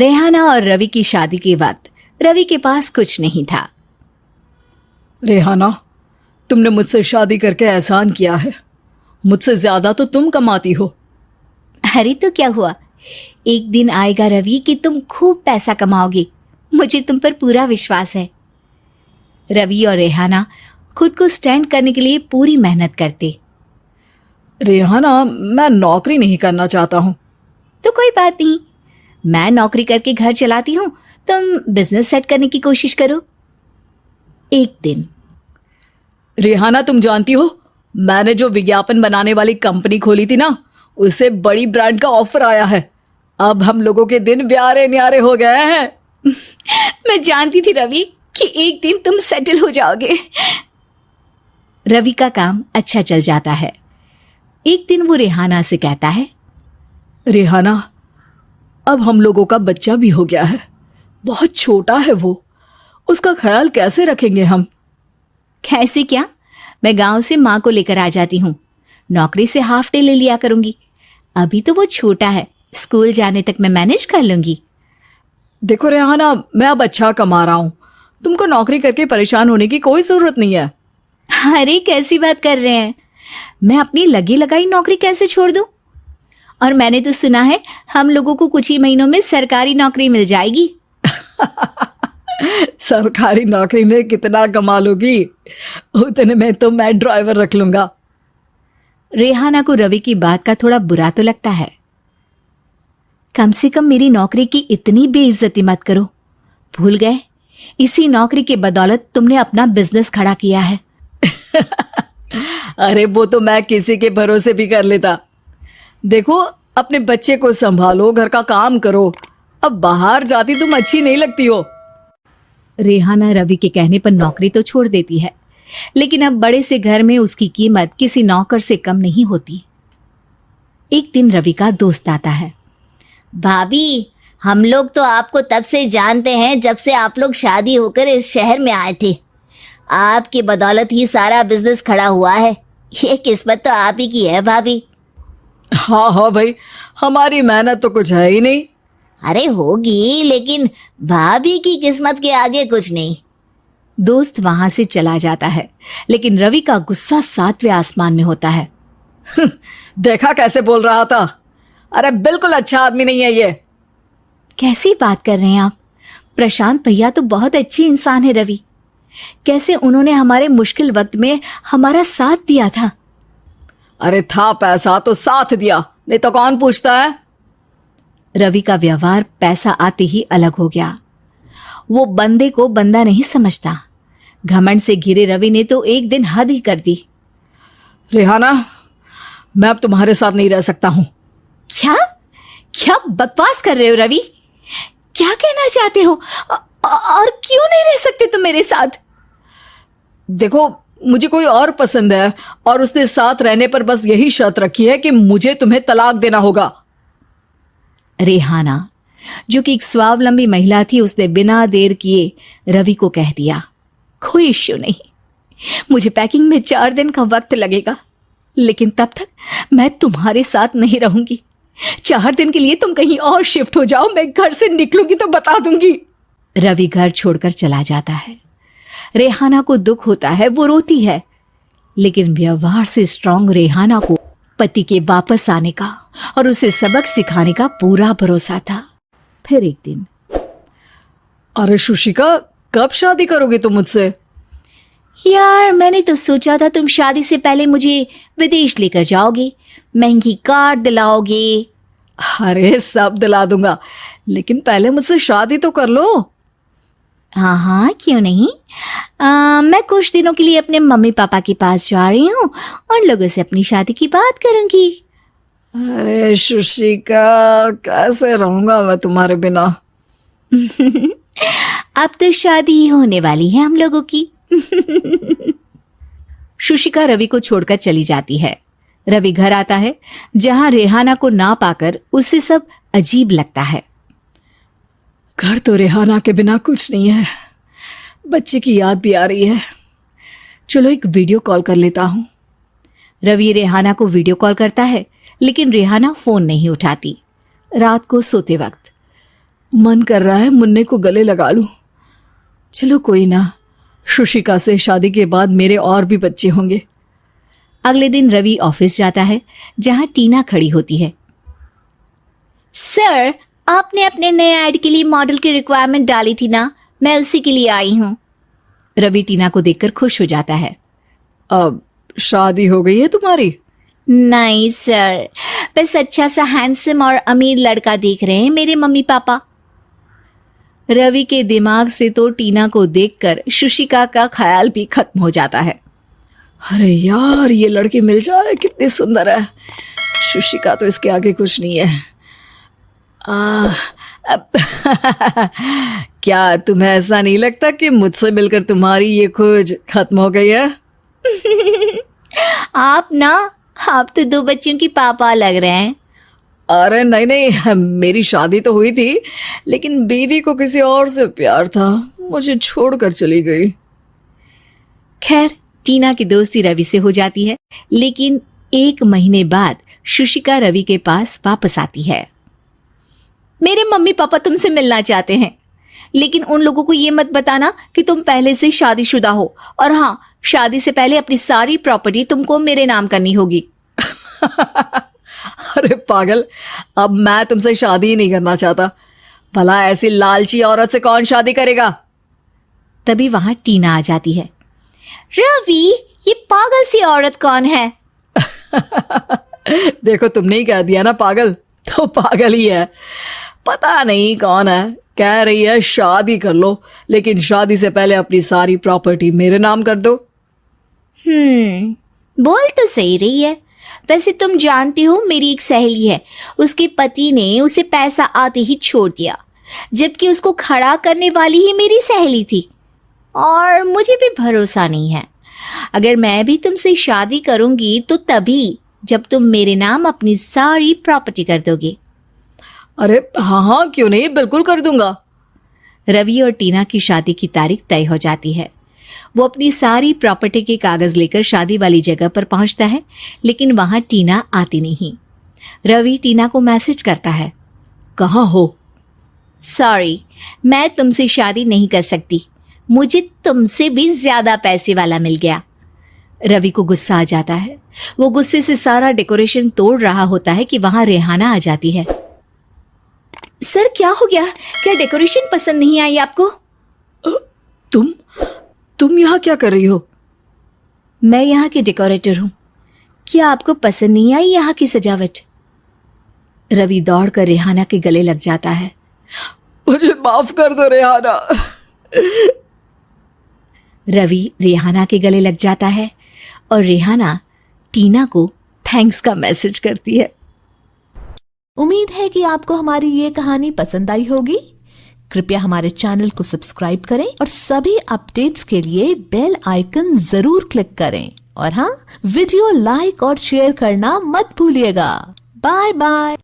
रेहाना और रवि की शादी के वक्त रवि के पास कुछ नहीं था। रेहाना, तुमने मुझसे शादी करके एहसान किया है। मुझसे ज्यादा तो तुम कमाती हो। अरे तो क्या हुआ, एक दिन आएगा रवि कि तुम खूब पैसा कमाओगे। मुझे तुम पर पूरा विश्वास है। रवि और रेहाना खुद को स्टैंड करने के लिए पूरी मेहनत करते। रेहाना, मैं नौकरी नहीं करना चाहता हूँ। तो कोई बात नहीं, मैं नौकरी करके घर चलाती हूँ, तुम बिजनेस सेट करने की कोशिश करो। एक दिन। रेहाना, तुम जानती हो, मैंने जो विज्ञापन बनाने वाली कंपनी खोली थी ना, उसे बड़ी ब्रांड का ऑफर आया है। अब हम लोगों के दिन प्यारे न्यारे हो गए हैं। मैं जानती थी रवि कि एक दिन तुम सेटल हो जाओगे। रवि का काम अच्छा चल जाता है। एक दिन वो रेहाना से कहता है, रेहाना, अब हम लोगों का बच्चा भी हो गया है। बहुत छोटा है वो, उसका ख्याल कैसे रखेंगे हम? कैसे क्या, मैं गांव से माँ को लेकर आ जाती हूँ। नौकरी से हाफ डे ले लिया करूंगी। अभी तो वो छोटा है, स्कूल जाने तक मैं मैनेज कर लूंगी। देखो रेहाना, मैं अब अच्छा कमा रहा हूँ। तुमको नौकरी करके परेशान होने की कोई जरूरत नहीं है। अरे कैसी बात कर रहे हैं, मैं अपनी लगी लगाई नौकरी कैसे छोड़ दूं? और मैंने तो सुना है हम लोगों को कुछ ही महीनों में सरकारी नौकरी मिल जाएगी। सरकारी नौकरी में कितना कमा लोगी? उतने में तो मैं ड्राइवर रख लूंगा। रेहाना को रवि की बात का थोड़ा बुरा तो लगता है। कम से कम मेरी नौकरी की इतनी बेइज्जती मत करो। भूल गए, इसी नौकरी के बदौलत तुमने अपना बिजनेस खड़ा किया है। अरे वो तो मैं किसी के भरोसे भी कर लेता। देखो, अपने बच्चे को संभालो, घर का काम करो। अब बाहर जाती तुम अच्छी नहीं लगती हो। रेहाना रवि के कहने पर नौकरी तो छोड़ देती है, लेकिन अब बड़े से घर में उसकी कीमत किसी नौकर से कम नहीं होती। एक दिन रवि का दोस्त आता है। भाभी, हम लोग तो आपको तब से जानते हैं जब से आप लोग शादी होकर इस शहर में आए थे। आपकी बदौलत ही सारा बिजनेस खड़ा हुआ है। ये किस्मत तो आप ही की है भाभी। हाँ हाँ भाई, हमारी मेहनत तो कुछ है ही नहीं। अरे होगी, लेकिन भाभी की किस्मत के आगे कुछ नहीं। दोस्त वहां से चला जाता है, लेकिन रवि का गुस्सा 7वें आसमान में होता है। देखा कैसे बोल रहा था? अरे बिल्कुल अच्छा आदमी नहीं है ये। कैसी बात कर रहे हैं आप? प्रशांत भैया तो बहुत अच्छे इंसान है रवि। कैसे उन्होंने हमारे मुश्किल वक्त में हमारा साथ दिया था। अरे था पैसा तो साथ दिया, नहीं तो कौन पूछता है? रवि का व्यवहार पैसा आते ही अलग हो गया। वो बंदे को बंदा नहीं समझता। घमंड से घिरे रवि ने तो एक दिन हद ही कर दी। रेहाना, मैं अब तुम्हारे साथ नहीं रह सकता हूं। क्या क्या बकवास कर रहे हो रवि? क्या कहना चाहते हो? और क्यों नहीं रह सकते तुम मेरे साथ? देखो, मुझे कोई और पसंद है और उसने साथ रहने पर बस यही शर्त रखी है कि मुझे तुम्हें तलाक देना होगा। रेहाना, जो कि एक स्वावलंबी महिला थी, उसने बिना देर किए रवि को कह दिया, कोई इश्यू नहीं, मुझे पैकिंग में 4 दिन का वक्त लगेगा, लेकिन तब तक मैं तुम्हारे साथ नहीं रहूंगी। 4 दिन के लिए तुम कहीं और शिफ्ट हो जाओ, मैं घर से निकलूंगी तो बता दूंगी। रवि घर छोड़कर चला जाता है। रेहाना को दुख होता है, वो रोती है, लेकिन व्यवहार से स्ट्रांग रेहाना को पति के वापस आने का और उसे सबक सिखाने का पूरा भरोसा था। फिर एक दिन, अरे शुशिका, कब शादी करोगे तुम मुझसे? यार मैंने तो सोचा था तुम शादी से पहले मुझे विदेश लेकर जाओगे, महंगी कार दिलाओगे। अरे सब दिला दूंगा, लेकिन पहले मुझसे शादी तो कर लो। हाँ हाँ, क्यों नहीं। मैं कुछ दिनों के लिए अपने मम्मी पापा के पास जा रही हूँ और लोगों से अपनी शादी की बात करूंगी। अरे शुशिका, कैसे रहूंगा मैं तुम्हारे बिना? अब तो शादी ही होने वाली है हम लोगों की। शुशिका रवि को छोड़कर चली जाती है। रवि घर आता है, जहां रेहाना को ना पाकर उसे सब अजीब लगता है। घर तो रेहाना के बिना कुछ नहीं है। बच्चे की याद भी आ रही है। चलो एक वीडियो कॉल कर लेता हूं। रवि रेहाना को वीडियो कॉल करता है, लेकिन रेहाना फोन नहीं उठाती। रात को सोते वक्त मन कर रहा है मुन्ने को गले लगा लूं। चलो कोई ना, शुशिका से शादी के बाद मेरे और भी बच्चे होंगे। अगले दिन रवि ऑफिस जाता है जहां टीना खड़ी होती है। सर, आपने अपने नए ऐड के लिए मॉडल की रिक्वायरमेंट डाली थी ना, मैं उसी के लिए आई हूँ। रवि टीना को देखकर खुश हो जाता है। अब शादी हो गई है तुम्हारी? नहीं सर, बस अच्छा सा हैंडसम और अमीर लड़का देख रहे हैं मेरे मम्मी पापा। रवि के दिमाग से तो टीना को देखकर शुशिका का ख्याल भी खत्म हो जाता है। अरे यार, ये लड़की मिल जाए, कितनी सुंदर है। शुशिका तो इसके आगे कुछ नहीं है। क्या तुम्हें ऐसा नहीं लगता कि मुझसे मिलकर तुम्हारी ये खोज खत्म हो गई है? आप तो 2 बच्चों की पापा लग रहे हैं। अरे नहीं नहीं, मेरी शादी तो हुई थी, लेकिन बीवी को किसी और से प्यार था, मुझे छोड़कर चली गई। खैर, टीना की दोस्ती रवि से हो जाती है, लेकिन 1 महीने बाद शुशिका रवि के पास वापस आती है। मेरे मम्मी पापा तुमसे मिलना चाहते हैं, लेकिन उन लोगों को ये मत बताना कि तुम पहले से शादीशुदा हो। और हाँ, शादी से पहले अपनी सारी प्रॉपर्टी तुमको मेरे नाम करनी होगी। अरे पागल, अब मैं तुमसे शादी ही नहीं करना चाहता। भला ऐसी लालची औरत से कौन शादी करेगा? तभी वहां टीना आ जाती है। रवि, ये पागल सी औरत कौन है? देखो, तुमने ही कह दिया ना पागल, तो पागल ही है। पता नहीं कौन है, कह रही है शादी कर लो, लेकिन शादी से पहले अपनी सारी प्रॉपर्टी मेरे नाम कर दो। बोल तो सही रही है। वैसे तुम जानती हो, मेरी एक सहेली है, उसके पति ने उसे पैसा आते ही छोड़ दिया, जबकि उसको खड़ा करने वाली ही मेरी सहेली थी। और मुझे भी भरोसा नहीं है। अगर मैं भी तुमसे शादी करूंगी तो तभी जब तुम मेरे नाम अपनी सारी प्रॉपर्टी कर दोगे। अरे हाँ हाँ, क्यों नहीं, बिल्कुल कर दूंगा। रवि और टीना की शादी की तारीख तय हो जाती है। वो अपनी सारी प्रॉपर्टी के कागज लेकर शादी वाली जगह पर पहुंचता है, लेकिन वहां टीना आती नहीं। रवि टीना को मैसेज करता है, कहाँ हो? सॉरी, मैं तुमसे शादी नहीं कर सकती, मुझे तुमसे भी ज्यादा पैसे वाला मिल गया। रवि को गुस्सा आ जाता है। वो गुस्से से सारा डेकोरेशन तोड़ रहा होता है कि वहां रेहाना आ जाती है। सर, क्या हो गया? क्या डेकोरेशन पसंद नहीं आई आपको? तुम यहाँ क्या कर रही हो? मैं यहाँ की डेकोरेटर हूँ। क्या आपको पसंद नहीं आई यहाँ की सजावट? रवि दौड़कर रेहाना के गले लग जाता है। मुझे माफ कर दो रेहाना। रवि रेहाना के गले लग जाता है और रेहाना टीना को थैंक्स का मैसेज करती है। उम्मीद है कि आपको हमारी ये कहानी पसंद आई होगी। कृपया हमारे चैनल को सब्सक्राइब करें और सभी अपडेट्स के लिए बेल आइकन जरूर क्लिक करें। और हाँ, वीडियो लाइक और शेयर करना मत भूलिएगा। Bye bye.